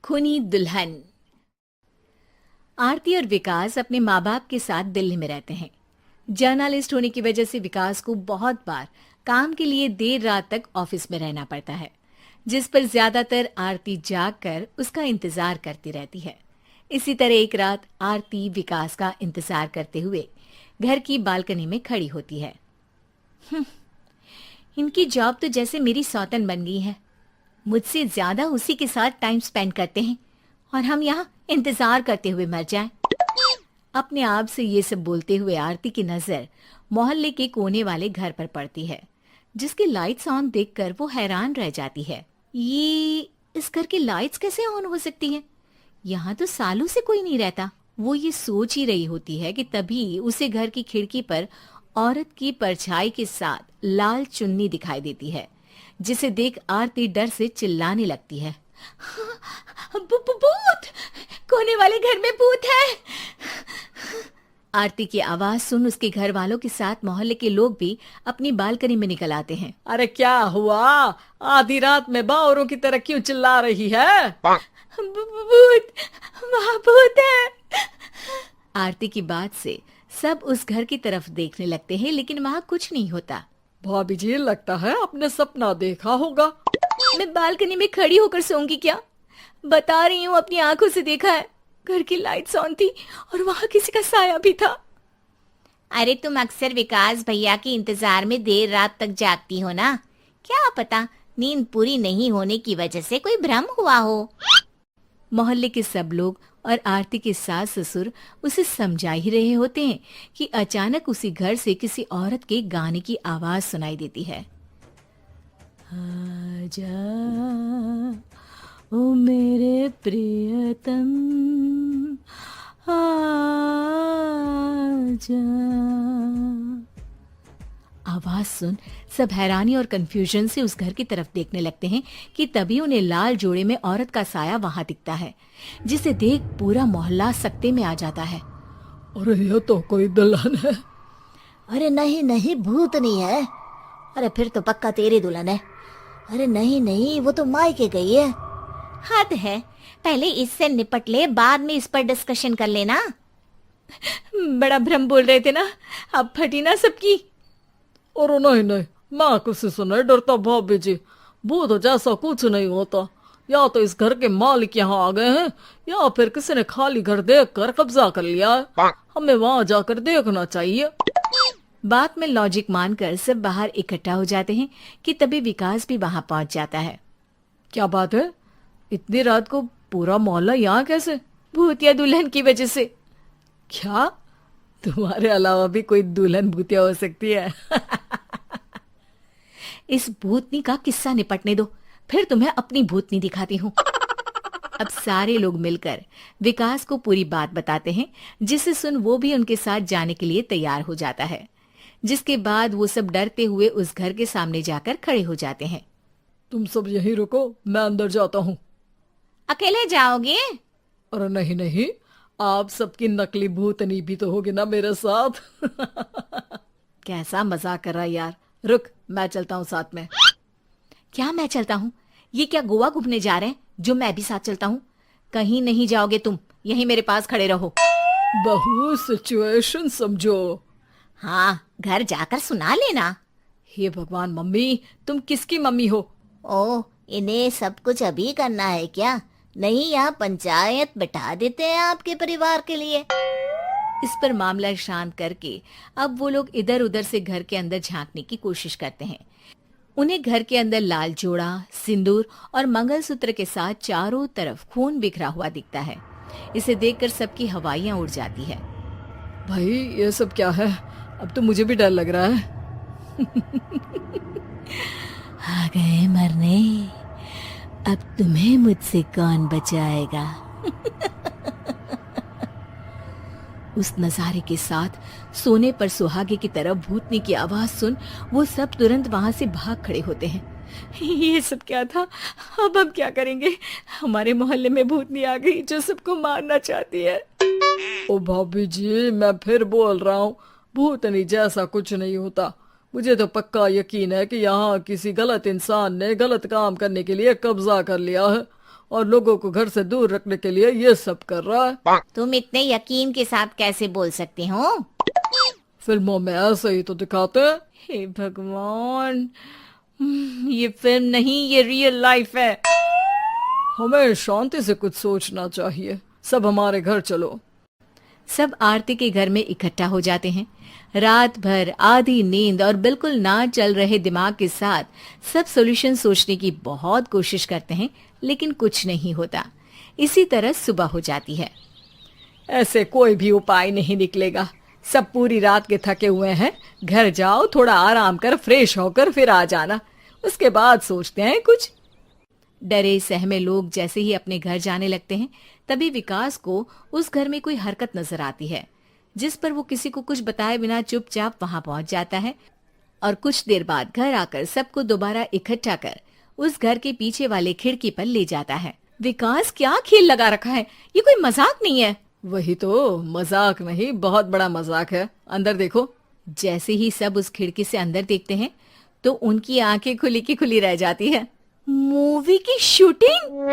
खूनी दुल्हन। आरती और विकास अपने माँ बाप के साथ दिल्ली में रहते हैं। जर्नलिस्ट होने की वजह से विकास को बहुत बार काम के लिए देर रात तक ऑफिस में रहना पड़ता है, जिस पर ज्यादातर आरती जागकर उसका इंतजार करती रहती है। इसी तरह एक रात आरती विकास का इंतजार करते हुए घर की बालकनी में खड़ी होती है। इनकी जॉब तो जैसे मेरी सौतन बन गई है। मुझसे ज्यादा उसी के साथ टाइम स्पेंड करते हैं और हम यहाँ इंतजार करते हुए मर जाएं। अपने आप से ये सब बोलते हुए आरती की नजर मोहल्ले के कोने वाले घर पर पड़ती है, जिसके लाइट्स ऑन देखकर वो हैरान रह जाती है। ये इस घर की लाइट्स कैसे ऑन हो सकती हैं? यहाँ तो सालों से कोई नहीं रहता। वो ये सोच ही रही होती है कि तभी उसे घर की खिड़की पर औरत की परछाई के साथ लाल चुन्नी दिखाई देती है, जिसे देख आरती डर से चिल्लाने लगती है। भूत! कोने वाले घर में भूत है! आरती की आवाज सुन उसके घर वालों के साथ मोहल्ले के लोग भी अपनी बालकनी में निकल आते हैं। अरे क्या हुआ? आधी रात में बावरों की तरह क्यों चिल्ला रही है? भूत! वहाँ भूत है! आरती की बात से सब उस घर की तरफ देखने लगते हैं, लेकिन वहाँ कुछ नहीं होता। भाभी जी, लगता है आपने सपना देखा होगा। मैं बालकनी में खड़ी होकर सोऊंगी क्या? बता रही हूँ, अपनी आंखों से देखा है। घर की लाइट्स ऑन थी और वहाँ किसी का साया भी था। अरे तुम अक्सर विकास भैया के इंतजार में देर रात तक जागती हो ना, क्या पता नींद पूरी नहीं होने की वजह से कोई भ्रम हुआ हो। मोहल्ले के सब लोग और आरती के सास ससुर उसे समझा ही रहे होते हैं कि अचानक उसी घर से किसी औरत के गाने की आवाज सुनाई देती है। आजा ओ मेरे प्रियतम, आजा। आवाज सुन सब हैरानी और कंफ्यूजन से उस घर की तरफ देखने लगते हैं कि तभी उन्हें लाल जोड़े में औरत का साया वहां दिखता है, जिसे देख पूरा मोहल्ला सकते में आ जाता है। अरे ये तो कोई दुल्हन है। अरे नहीं नहीं, भूत नहीं है। अरे फिर तो पक्का तेरी दुल्हन है। अरे नहीं नहीं, वो तो मायके गई है। हद है, पहले इससे निपट ले, बाद में इस पर डिस्कशन कर लेना। बड़ा भ्रम बोल रहे थे ना, अब फटी ना सबकी। और नहीं नहीं, मैं किसी से नहीं डरता भाभी जी। भूत जैसा कुछ नहीं होता। या तो इस घर के मालिक यहाँ आ गए हैं, या फिर किसी ने खाली घर देख कर कब्जा कर लिया है। हमें वहाँ जाकर देखना चाहिए। बात में लॉजिक मानकर सब बाहर इकट्ठा हो जाते हैं कि तभी विकास भी वहां पहुंच जाता है। क्या बात है? इतनी रात को पूरा मोहल्ला यहाँ कैसे? भूतिया दुल्हन की वजह से। क्या तुम्हारे अलावा भी कोई दुल्हन भूतिया हो सकती है? इस भूतनी का किस्सा निपटने दो, फिर तुम्हें अपनी भूतनी दिखाती हूँ। अब सारे लोग मिलकर विकास को पूरी बात बताते हैं, जिसे सुन वो भी उनके साथ जाने के लिए तैयार हो जाता है। जिसके बाद वो सब डरते हुए उस घर के सामने जाकर खड़े हो जाते हैं। तुम सब यहीं रुको, मैं अंदर जाता हूँ। अकेले जाओगे? अरे नहीं नहीं, आप सबकी नकली भूतनी भी तो होगी ना मेरे साथ। कैसा मजाक कर रहा यार। रुक, मैं चलता हूँ साथ में। क्या मैं चलता हूँ? ये क्या गोवा घूमने जा रहे हैं जो मैं भी साथ चलता हूँ? कहीं नहीं जाओगे तुम, यहीं मेरे पास खड़े रहो। बहू सिचुएशन समझो। हाँ, घर जाकर सुना लेना। हे भगवान, मम्मी तुम किसकी मम्मी हो? ओ, इन्हें सब कुछ अभी करना है क्या? नहीं, यहाँ पंचायत बैठा देते हैं आपके परिवार के लिए। इस पर मामला शांत करके अब वो लोग इधर उधर से घर के अंदर झांकने की कोशिश करते हैं। उन्हें घर के अंदर लाल जोड़ा, सिंदूर और मंगलसूत्र के साथ चारों तरफ खून बिखरा हुआ दिखता है। इसे देखकर सबकी हवाइयां उड़ जाती है। भाई ये सब क्या है? अब तो मुझे भी डर लग रहा है। आ गए मरने, अब तुम्हें मुझसे कौन बचाएगा? उस नजारे के साथ सोने पर सुहागे की तरफ भूतनी की आवाज सुन वो सब तुरंत वहां से भाग खड़े होते हैं। ये सब क्या था? अब हम क्या करेंगे? हमारे मोहल्ले में भूतनी आ गई जो सबको मारना चाहती है। ओ भाभी जी, मैं फिर बोल रहा हूँ, भूतनी जैसा कुछ नहीं होता। मुझे तो पक्का यकीन है कि यहाँ किसी गलत इंसान ने गलत काम करने के लिए कब्जा कर लिया है और लोगों को घर से दूर रखने के लिए ये सब कर रहा है। तुम इतने यकीन के साथ कैसे बोल सकते हो? फिल्मों में ऐसे ही तो दिखाते हैं। हे भगवान, ये फिल्म नहीं, ये रियल लाइफ है। हमें शांति से कुछ सोचना चाहिए। सब हमारे घर चलो। सब आरती के घर में इकट्ठा हो जाते हैं। रात भर आधी नींद और बिल्कुल ना चल रहे दिमाग के साथ सब सॉल्यूशन सोचने की बहुत कोशिश करते हैं, लेकिन कुछ नहीं होता। इसी तरह सुबह हो जाती है। ऐसे कोई भी उपाय नहीं निकलेगा। सब पूरी रात के थके हुए हैं। घर जाओ, थोड़ा आराम कर, फ्रेश होकर फिर आ जाना, उसके बाद सोचते हैं कुछ। डरे सहमे लोग जैसे ही अपने घर जाने लगते हैं, तभी विकास को उस घर में कोई हरकत नजर आती है, जिस पर वो किसी को कुछ बताए बिना चुपचाप वहां पहुंच जाता है और कुछ देर बाद घर आकर सबको दोबारा इकट्ठा कर उस घर के पीछे वाले खिड़की पर ले जाता है। विकास, क्या खेल लगा रखा है? ये कोई मजाक नहीं है। वही तो, मजाक नहीं, बहुत बड़ा मजाक है। अंदर देखो। जैसे ही सब उस खिड़की से अंदर देखते हैं तो उनकी आंखें खुली की खुली रह जाती है। मूवी की शूटिंग!